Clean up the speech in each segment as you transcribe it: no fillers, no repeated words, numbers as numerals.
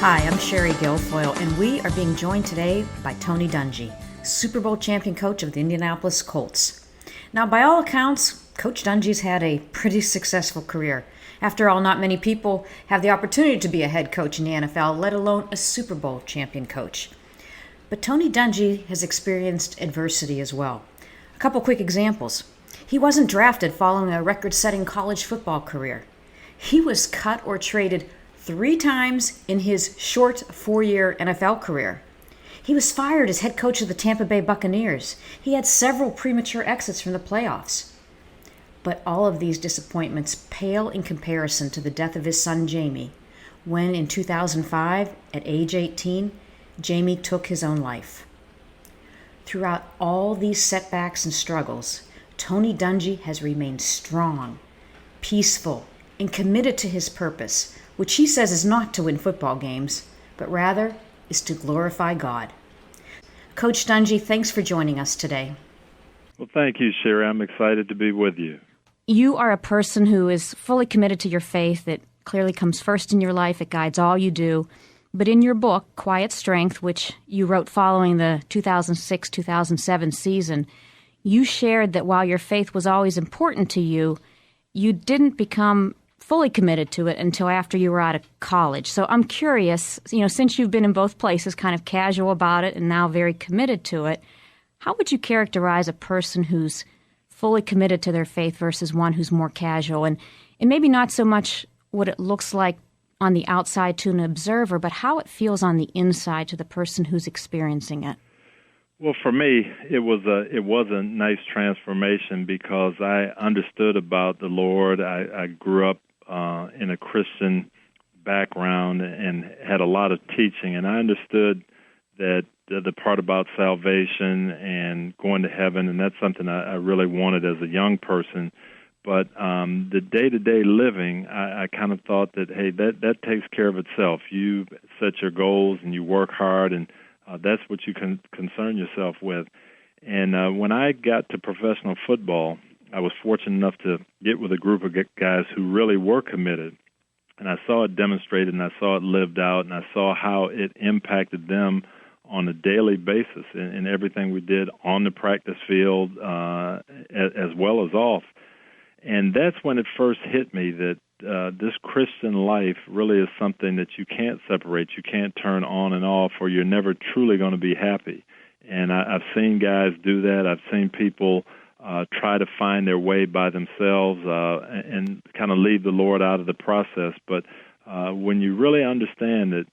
Hi, I'm Sherry Guilfoyle, and we are being joined today by Tony Dungy, Super Bowl champion coach of the Indianapolis Colts. Now, by all accounts, Coach Dungy's had a pretty successful career. After all, not many people have the opportunity to be a head coach in the NFL, let alone a Super Bowl champion coach. But Tony Dungy has experienced adversity as well. A couple quick examples. He wasn't drafted following a record-setting college football career. He was cut or traded 3 times in his short 4-year NFL career. He was fired as head coach of the Tampa Bay Buccaneers. He had several premature exits from the playoffs. But all of these disappointments pale in comparison to the death of his son Jamie, when in 2005, at age 18, Jamie took his own life. Throughout all these setbacks and struggles, Tony Dungy has remained strong, peaceful, and committed to his purpose, which he says is not to win football games, but rather is to glorify God. Coach Dungy, thanks for joining us today. Well, thank you, Sherry. I'm excited to be with you. You are a person who is fully committed to your faith. It clearly comes first in your life. It guides all you do. But in your book, Quiet Strength, which you wrote following the 2006-2007 season, you shared that while your faith was always important to you, you didn't become fully committed to it until after you were out of college. So I'm curious, since you've been in both places, kind of casual about it and now very committed to it, how would you characterize a person who's fully committed to their faith versus one who's more casual? And maybe not so much what it looks like on the outside to an observer, but how it feels on the inside to the person who's experiencing it. Well, for me, it was a nice transformation because I understood about the Lord. I grew up in a Christian background and had a lot of teaching, and I understood that the part about salvation and going to heaven, and that's something I really wanted as a young person. But the day-to-day living, I kind of thought that, hey, that takes care of itself. You set your goals and you work hard, and that's what you can concern yourself with. And when I got to professional football, I was fortunate enough to get with a group of guys who really were committed. And I saw it demonstrated, and I saw it lived out, and I saw how it impacted them on a daily basis in everything we did on the practice field as well as off. And that's when it first hit me that this Christian life really is something that you can't separate. You can't turn on and off, or you're never truly going to be happy. And I've seen guys do that. I've seen people try to find their way by themselves and kind of leave the Lord out of the process. But when you really understand that,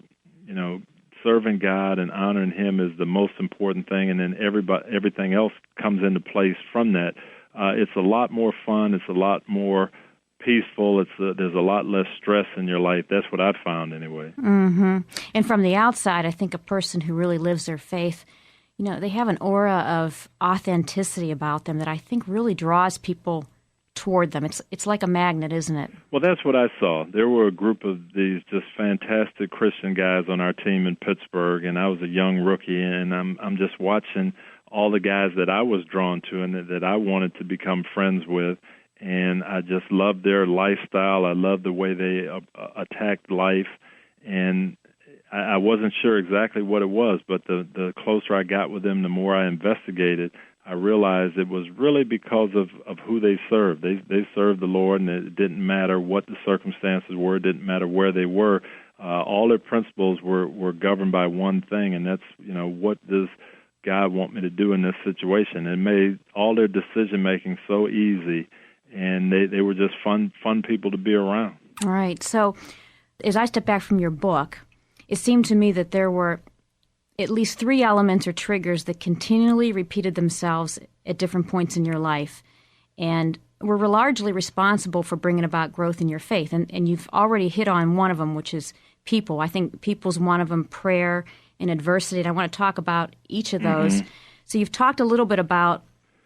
serving God and honoring Him is the most important thing, and then everything else comes into place from that, it's a lot more fun. It's a lot more peaceful. There's a lot less stress in your life. That's what I've found anyway. Mm-hmm. And from the outside, I think a person who really lives their faith, they have an aura of authenticity about them that I think really draws people toward them. It's like a magnet, isn't it? Well, that's what I saw. There were a group of these just fantastic Christian guys on our team in Pittsburgh, and I was a young rookie, and I'm just watching all the guys that I was drawn to and that I wanted to become friends with, and I just loved their lifestyle. I loved the way they attacked life, and I wasn't sure exactly what it was, but the closer I got with them, the more I investigated, I realized it was really because of who they served. They served the Lord, and it didn't matter what the circumstances were. It didn't matter where they were. All their principles were governed by one thing, and that's, what does God want me to do in this situation? It made all their decision-making so easy, and they were just fun people to be around. All right. So as I step back from your book, it seemed to me that there were at least 3 elements or triggers that continually repeated themselves at different points in your life and were largely responsible for bringing about growth in your faith. And you've already hit on one of them, which is people. I think people's one of them, prayer and adversity, and I want to talk about each of those. Mm-hmm. So you've talked a little bit about,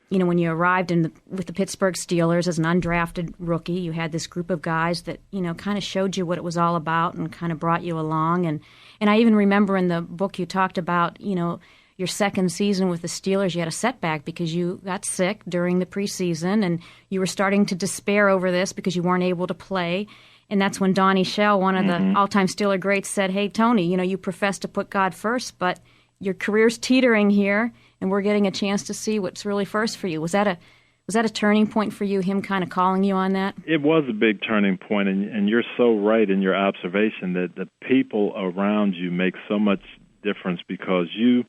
when you arrived with the Pittsburgh Steelers as an undrafted rookie, you had this group of guys that, kind of showed you what it was all about and kind of brought you along. And I even remember in the book you talked about, your second season with the Steelers, you had a setback because you got sick during the preseason and you were starting to despair over this because you weren't able to play. And that's when Donnie Shell, one of the all-time Steeler greats, said, "Hey, Tony, you profess to put God first, but your career's teetering here, and we're getting a chance to see what's really first for you." Was that a turning point for you, him kind of calling you on that? It was a big turning point, and you're so right in your observation that the people around you make so much difference because you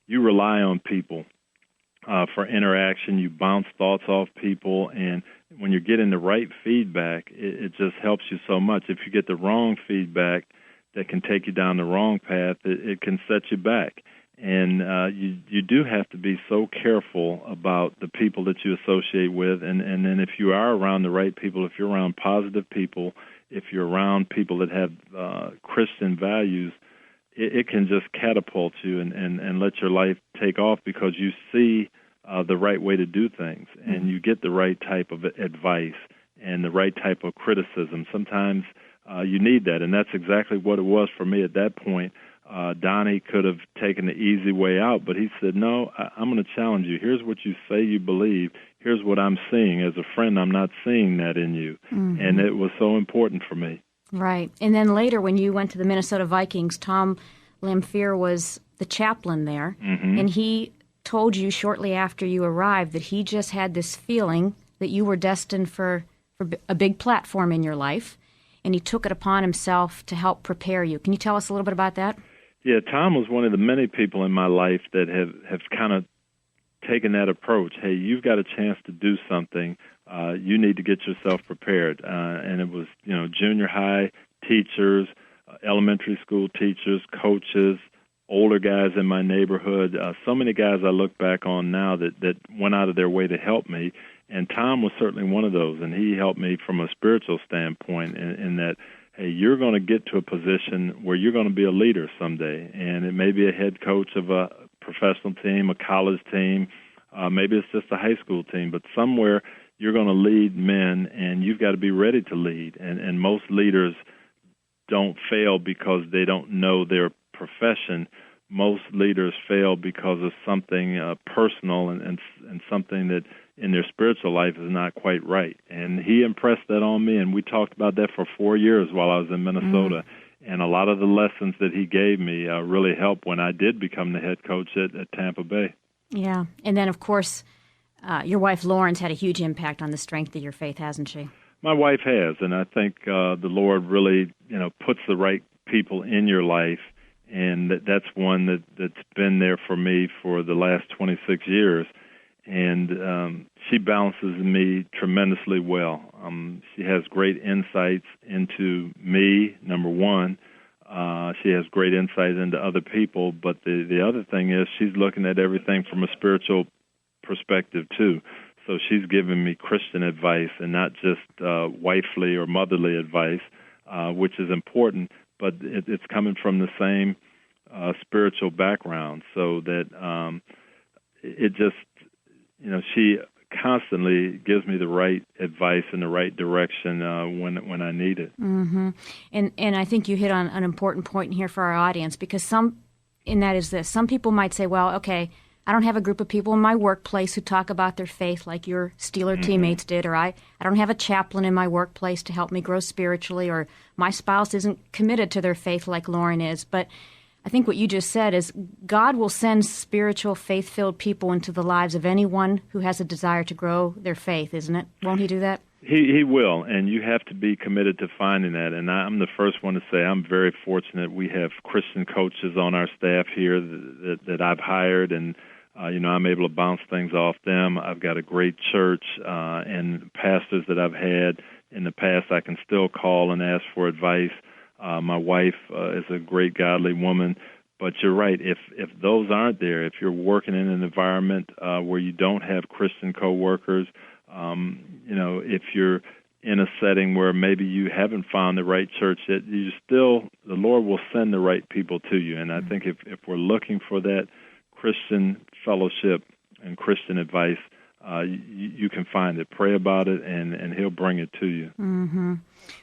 rely on people for interaction. You bounce thoughts off people, and when you're getting the right feedback, it just helps you so much. If you get the wrong feedback that can take you down the wrong path, it can set you back. And you do have to be so careful about the people that you associate with. And then if you are around the right people, if you're around positive people, if you're around people that have Christian values, it can just catapult you and let your life take off because you see the right way to do things, and you get the right type of advice and the right type of criticism. Sometimes you need that, and that's exactly what it was for me at that point. Donnie could have taken the easy way out, but he said, "No, I'm going to challenge you. Here's what you say you believe. Here's what I'm seeing. As a friend, I'm not seeing that in you." And it was so important for me. Right. And then later when you went to the Minnesota Vikings, Tom Lamphere was the chaplain there, and he told you shortly after you arrived that he just had this feeling that you were destined for a big platform in your life, and he took it upon himself to help prepare you. Can you tell us a little bit about that? Yeah, Tom was one of the many people in my life that have kind of taken that approach. Hey, you've got a chance to do something. You need to get yourself prepared. And it was, junior high teachers, elementary school teachers, coaches, older guys in my neighborhood. So many guys I look back on now that went out of their way to help me. And Tom was certainly one of those, and he helped me from a spiritual standpoint in that, hey, you're going to get to a position where you're going to be a leader someday, and it may be a head coach of a professional team, a college team, maybe it's just a high school team, but somewhere you're going to lead men, and you've got to be ready to lead. And most leaders don't fail because they don't know their profession. Most leaders fail because of something personal and something that in their spiritual life is not quite right. And he impressed that on me, and we talked about that for 4 years while I was in Minnesota. And a lot of the lessons that he gave me really helped when I did become the head coach at Tampa Bay. Yeah. And then, of course, your wife Lauren's had a huge impact on the strength of your faith, hasn't she? My wife has, and I think the Lord really, puts the right people in your life, and that's one that's been there for me for the last 26 years. And she balances me tremendously well. She has great insights into me, number one. She has great insight into other people, but the other thing is she's looking at everything from a spiritual perspective, too. So she's giving me Christian advice and not just wifely or motherly advice, which is important, but it's coming from the same spiritual background, so that it just, she constantly gives me the right advice in the right direction when I need it. Mm-hmm. And I think you hit on an important point here for our audience, because some people might say, well, okay, I don't have a group of people in my workplace who talk about their faith like your Steeler teammates did, or I don't have a chaplain in my workplace to help me grow spiritually, or my spouse isn't committed to their faith like Lauren is. But I think what you just said is God will send spiritual, faith-filled people into the lives of anyone who has a desire to grow their faith, isn't it? Won't he do that? He will, and you have to be committed to finding that. And I'm the first one to say I'm very fortunate. We have Christian coaches on our staff here that I've hired, and I'm able to bounce things off them. I've got a great church and pastors that I've had in the past I can still call and ask for advice. My wife is a great godly woman, but you're right. If those aren't there, if you're working in an environment where you don't have Christian coworkers, if you're in a setting where maybe you haven't found the right church yet, the Lord will send the right people to you. And I think if we're looking for that Christian fellowship and Christian advice, you can find it. Pray about it, and He'll bring it to you. Mm-hmm.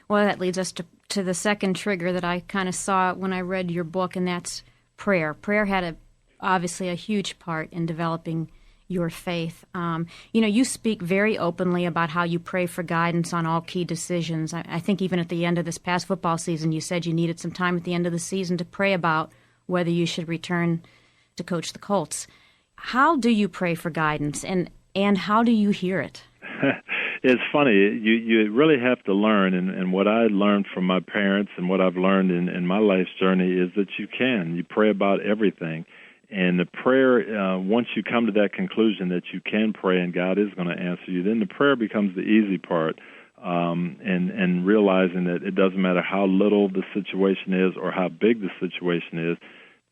Well, that leads us to the second trigger that I kind of saw when I read your book, and that's prayer. Prayer had obviously a huge part in developing your faith. You speak very openly about how you pray for guidance on all key decisions. I think even at the end of this past football season, you said you needed some time at the end of the season to pray about whether you should return to coach the Colts. How do you pray for guidance, and how do you hear it? It's funny. You really have to learn, and what I learned from my parents and what I've learned in my life's journey is that you pray about everything. And the prayer, once you come to that conclusion that you can pray and God is going to answer you, then the prayer becomes the easy part, and realizing that it doesn't matter how little the situation is or how big the situation is,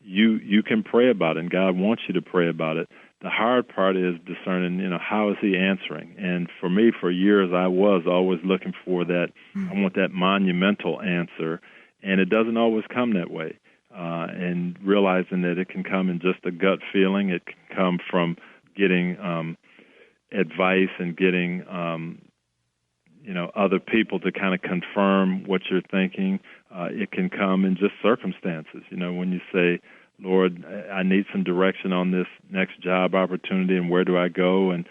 you can pray about it, and God wants you to pray about it. The hard part is discerning, how is He answering? And for me, for years, I was always looking for that. I want that monumental answer, and it doesn't always come that way. And realizing that it can come in just a gut feeling, it can come from getting advice and getting other people to kind of confirm what you're thinking. It can come in just circumstances. When you say, Lord, I need some direction on this next job opportunity, and where do I go? And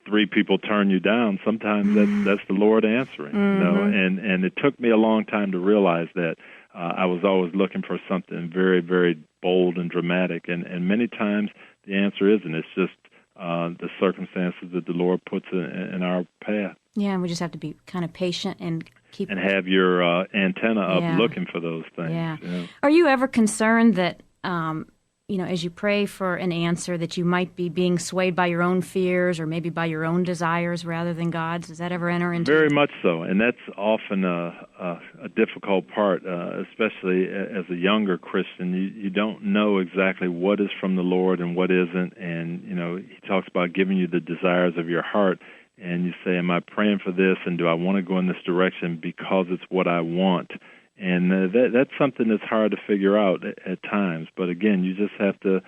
three people turn you down. Sometimes that's the Lord answering. And it took me a long time to realize that. I was always looking for something very, very bold and dramatic, and many times the answer isn't. It's just the circumstances that the Lord puts in our path. Yeah, and we just have to be kind of patient and have your antenna up, looking for those things. Yeah. Are you ever concerned that as you pray for an answer, that you might be being swayed by your own fears or maybe by your own desires rather than God's? Does that ever enter into Very much so, and that's often a difficult part, especially as a younger Christian. You don't know exactly what is from the Lord and what isn't, and He talks about giving you the desires of your heart, and you say, am I praying for this, and do I want to go in this direction because it's what I want? And that's something that's hard to figure out at times. But again, you just have to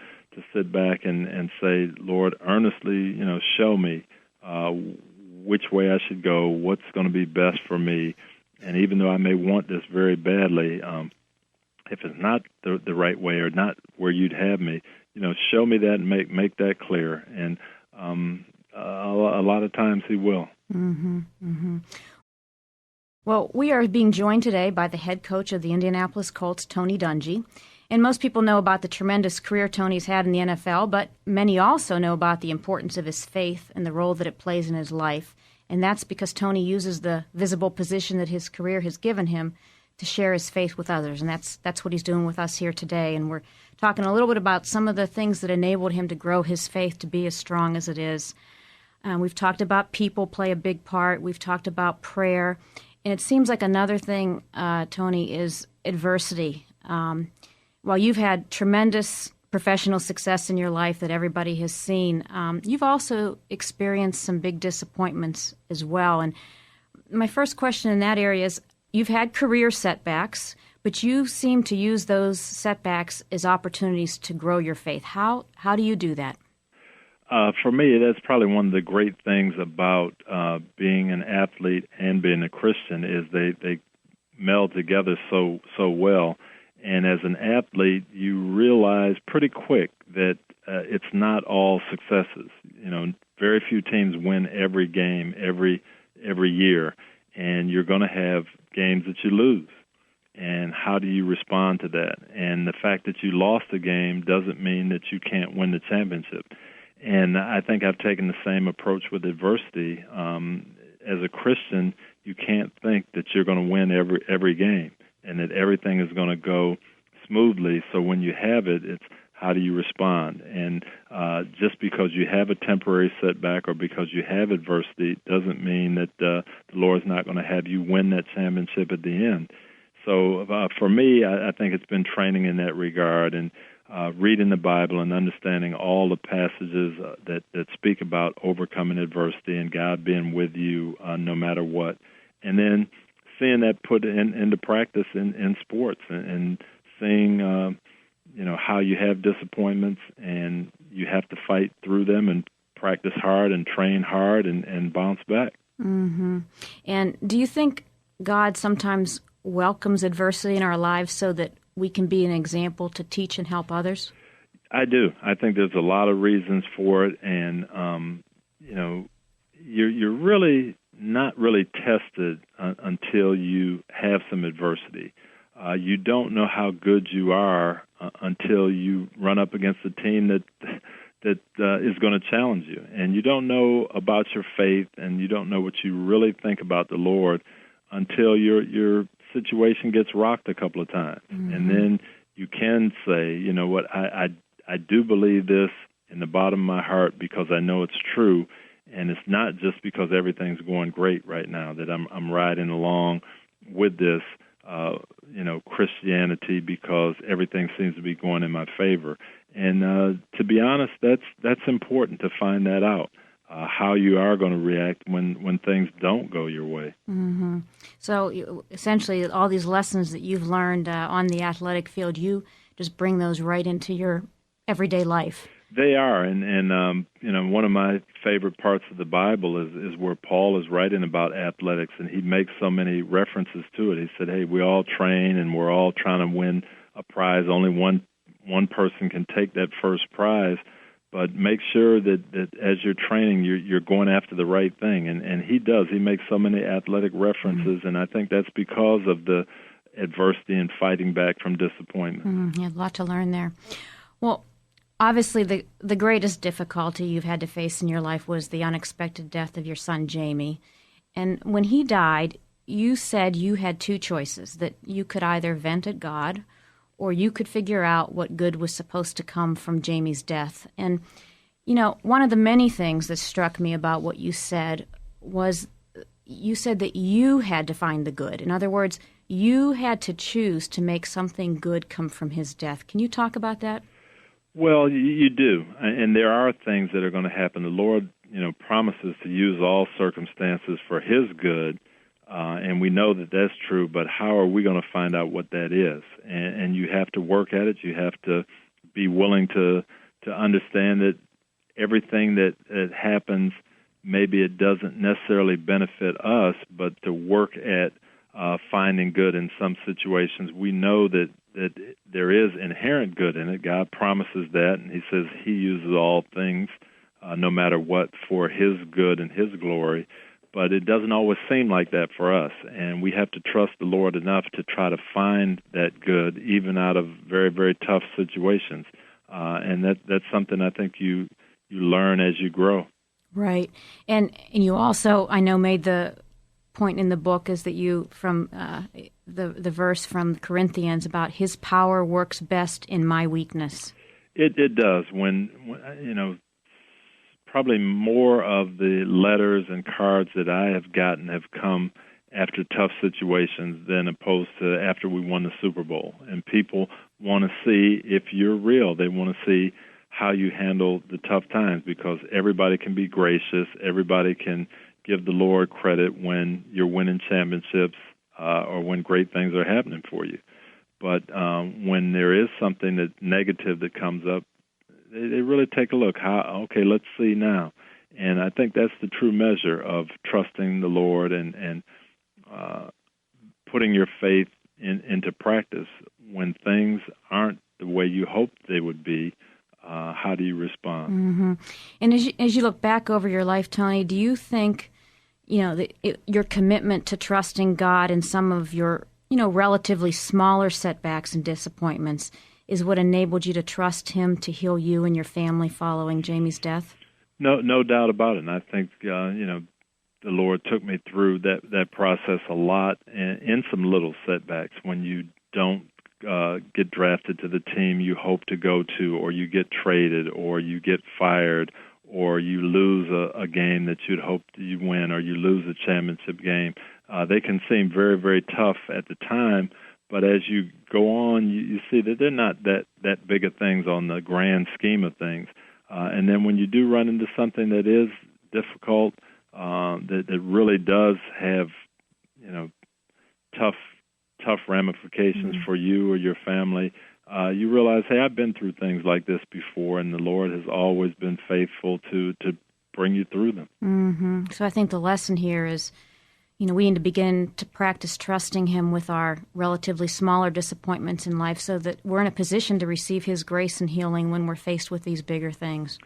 sit back and say, Lord, earnestly, show me which way I should go, what's going to be best for me. And even though I may want this very badly, if it's not the right way or not where you'd have me, show me that and make that clear. And a lot of times He will. Mm-hmm. Mm-hmm. Well, we are being joined today by the head coach of the Indianapolis Colts, Tony Dungy. And most people know about the tremendous career Tony's had in the NFL, but many also know about the importance of his faith and the role that it plays in his life. And that's because Tony uses the visible position that his career has given him to share his faith with others. And that's what he's doing with us here today. And we're talking a little bit about some of the things that enabled him to grow his faith to be as strong as it is. We've talked about people play a big part. We've talked about prayer. And it seems like another thing, Tony, is adversity. While you've had tremendous professional success in your life that everybody has seen, you've also experienced some big disappointments as well. And my first question in that area is, you've had career setbacks, but you seem to use those setbacks as opportunities to grow your faith. How do you do that? For me, that's probably one of the great things about being an athlete and being a Christian is they meld together so well. And as an athlete, you realize pretty quick that it's not all successes. Very few teams win every game every year, and you're going to have games that you lose. And how do you respond to that? And the fact that you lost a game doesn't mean that you can't win the championship. And I think I've taken the same approach with adversity. As a Christian, you can't think that you're going to win every game and that everything is going to go smoothly. So when you have it, it's how do you respond? And just because you have a temporary setback or because you have adversity doesn't mean that the Lord's not going to have you win that championship at the end. So for me, I think it's been training in that regard, and reading the Bible and understanding all the passages that speak about overcoming adversity and God being with you no matter what. And then seeing that put into practice in sports and seeing, how you have disappointments and you have to fight through them and practice hard and train hard and bounce back. Mm-hmm. And do you think God sometimes welcomes adversity in our lives so that we can be an example to teach and help others? I do. I think there's a lot of reasons for it, and you're really not really tested until you have some adversity. You don't know how good you are until you run up against a team that is going to challenge you, and you don't know about your faith, and you don't know what you really think about the Lord until your situation gets rocked a couple of times, and then you can say, you know what, I do believe this in the bottom of my heart because I know it's true, and it's not just because everything's going great right now that I'm riding along with this, Christianity because everything seems to be going in my favor. And to be honest, that's important to find that out, how you are going to react when things don't go your way. Mm-hmm. So essentially, all these lessons that you've learned on the athletic field, you just bring those right into your everyday life. They are, and one of my favorite parts of the Bible is where Paul is writing about athletics, and he makes so many references to it. He said, hey, we all train, and we're all trying to win a prize. Only one person can take that first prize, but make sure that as you're training, you're going after the right thing. And he does. He makes so many athletic references, and I think that's because of the adversity and fighting back from disappointment. Yeah, a lot to learn there. Well, obviously, the greatest difficulty you've had to face in your life was the unexpected death of your son, Jamie. And when he died, you said you had two choices, that you could either vent at God or you could figure out what good was supposed to come from Jamie's death. And, one of the many things that struck me about what you said was you said that you had to find the good. In other words, you had to choose to make something good come from his death. Can you talk about that? Well, you do, and there are things that are going to happen. The Lord, promises to use all circumstances for His good, and we know that that's true, but how are we going to find out what that is? And you have to work at it. You have to be willing to understand that everything that happens, maybe it doesn't necessarily benefit us, but to work at finding good in some situations. We know that there is inherent good in it. God promises that, and He says He uses all things, no matter what, for His good and His glory. But it doesn't always seem like that for us, and we have to trust the Lord enough to try to find that good, even out of very, very tough situations. And that's something I think you learn as you grow. Right, and you also, I know, made the point in the book is that you, from the verse from Corinthians about His power works best in my weakness. It does. When probably more of the letters and cards that I have gotten have come after tough situations than opposed to after we won the Super Bowl. And people want to see if you're real. They want to see how you handle the tough times, because everybody can be gracious. Everybody can give the Lord credit when you're winning championships or when great things are happening for you. But when there is something that negative that comes up, they really take a look. Okay, let's see now. And I think that's the true measure of trusting the Lord and putting your faith into practice. When things aren't the way you hoped they would be, how do you respond? Mm-hmm. And as you look back over your life, Tony, do you think your commitment to trusting God in some of your, relatively smaller setbacks and disappointments is what enabled you to trust Him to heal you and your family following Jamie's death? No doubt about it. And I think, the Lord took me through that process a lot, and in some little setbacks when you don't get drafted to the team you hope to go to, or you get traded, or you get fired, or you lose a game that you'd hoped you win, or you lose a championship game. They can seem very, very tough at the time, but as you go on, you see that they're not that big of things on the grand scheme of things. And then when you do run into something that is difficult, that really does have, tough ramifications for you or your family, you realize, hey, I've been through things like this before, and the Lord has always been faithful to bring you through them. Mm-hmm. So I think the lesson here is, We need to begin to practice trusting Him with our relatively smaller disappointments in life so that we're in a position to receive His grace and healing when we're faced with these bigger things.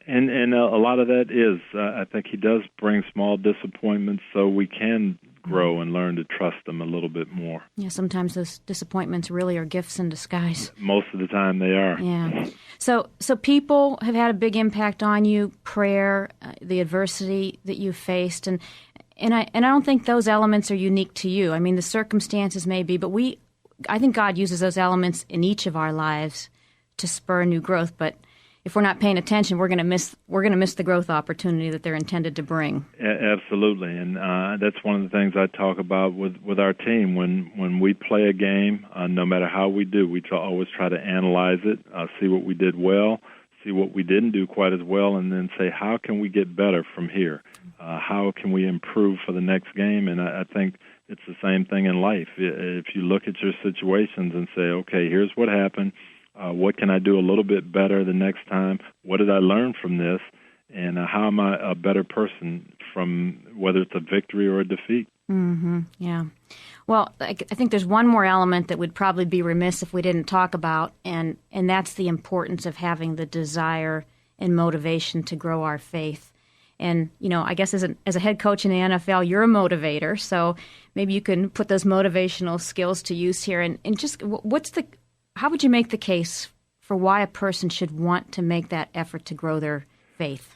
And a lot of that is, I think He does bring small disappointments so we can grow and learn to trust Him a little bit more. Yeah, sometimes those disappointments really are gifts in disguise. Most of the time they are. Yeah. So people have had a big impact on you, prayer, the adversity that you faced, and I don't think those elements are unique to you. I mean, the circumstances may be, but I think God uses those elements in each of our lives to spur new growth, but if we're not paying attention, we're going to miss the growth opportunity that they're intended to bring. Absolutely, and that's one of the things I talk about with our team. When we play a game, no matter how we do, we always try to analyze it, see what we did well, see what we didn't do quite as well, and then say, how can we get better from here? How can we improve for the next game? And I think it's the same thing in life. If you look at your situations and say, okay, here's what happened. What can I do a little bit better the next time? What did I learn from this? And how am I a better person from whether it's a victory or a defeat? Mm-hmm. Yeah. Well, I think there's one more element that would probably be remiss if we didn't talk about, and that's the importance of having the desire and motivation to grow our faith. And, I guess as a head coach in the NFL, you're a motivator, so maybe you can put those motivational skills to use here. And just how would you make the case for why a person should want to make that effort to grow their faith?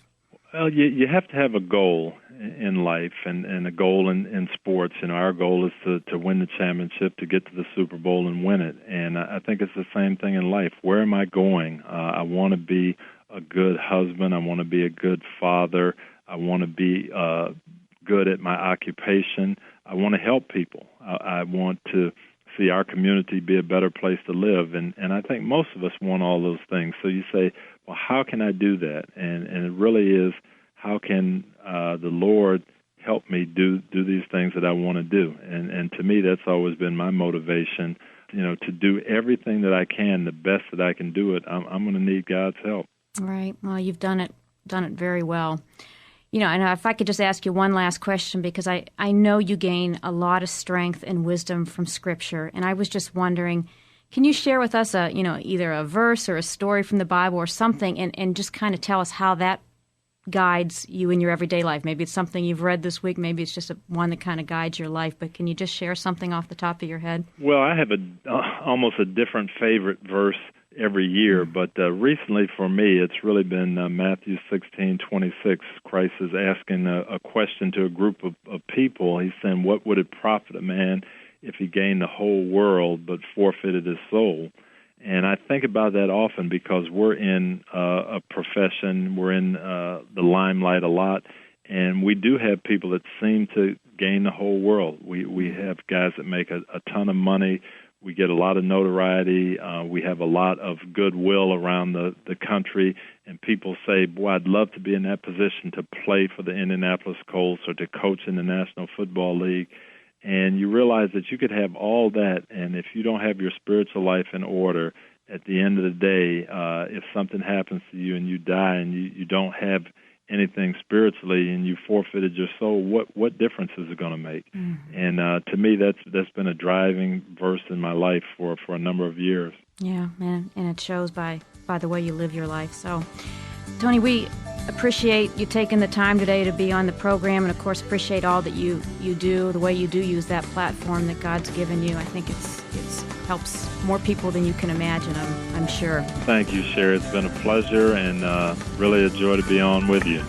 Well, you have to have a goal in life and a goal in sports. Our goal is to win the championship, to get to the Super Bowl and win it. And I think it's the same thing in life. Where am I going? I want to be a good husband. I want to be a good father. I want to be good at my occupation. I want to help people. I want to see our community be a better place to live. And I think most of us want all those things. So you say, well, how can I do that? And it really is, how can the Lord help me do these things that I want to do? And to me, that's always been my motivation, to do everything that I can, the best that I can do it. I'm going to need God's help. Right. Well, you've done it very well. And if I could just ask you one last question, because I know you gain a lot of strength and wisdom from Scripture, and I was just wondering, can you share with us either a verse or a story from the Bible or something, and just kind of tell us how that guides you in your everyday life? Maybe it's something you've read this week, maybe it's just one that kind of guides your life, but can you just share something off the top of your head? Well, I have almost a different favorite verse every year, but recently for me it's really been Matthew 16:26. Christ is asking a question to a group of people. He's saying, what would it profit a man if he gained the whole world but forfeited his soul? And I think about that often because we're in a profession, we're in the limelight a lot, and we do have people that seem to gain the whole world. We have guys that make a ton of money. We get a lot of notoriety. We have a lot of goodwill around the country, and people say, boy, I'd love to be in that position to play for the Indianapolis Colts or to coach in the National Football League. And you realize that you could have all that, and if you don't have your spiritual life in order, at the end of the day, if something happens to you and you die and you don't have anything spiritually and you forfeited your soul, what difference is it going to make? Mm-hmm. And to me, that's been a driving verse in my life for a number of years. Yeah, and it shows by the way you live your life. So, Tony, we appreciate you taking the time today to be on the program, and of course appreciate all that you do, the way you do use that platform that God's given you. I think it's helps more people than you can imagine, I'm sure. Thank you, Sherry. It's been a pleasure, and really a joy to be on with you.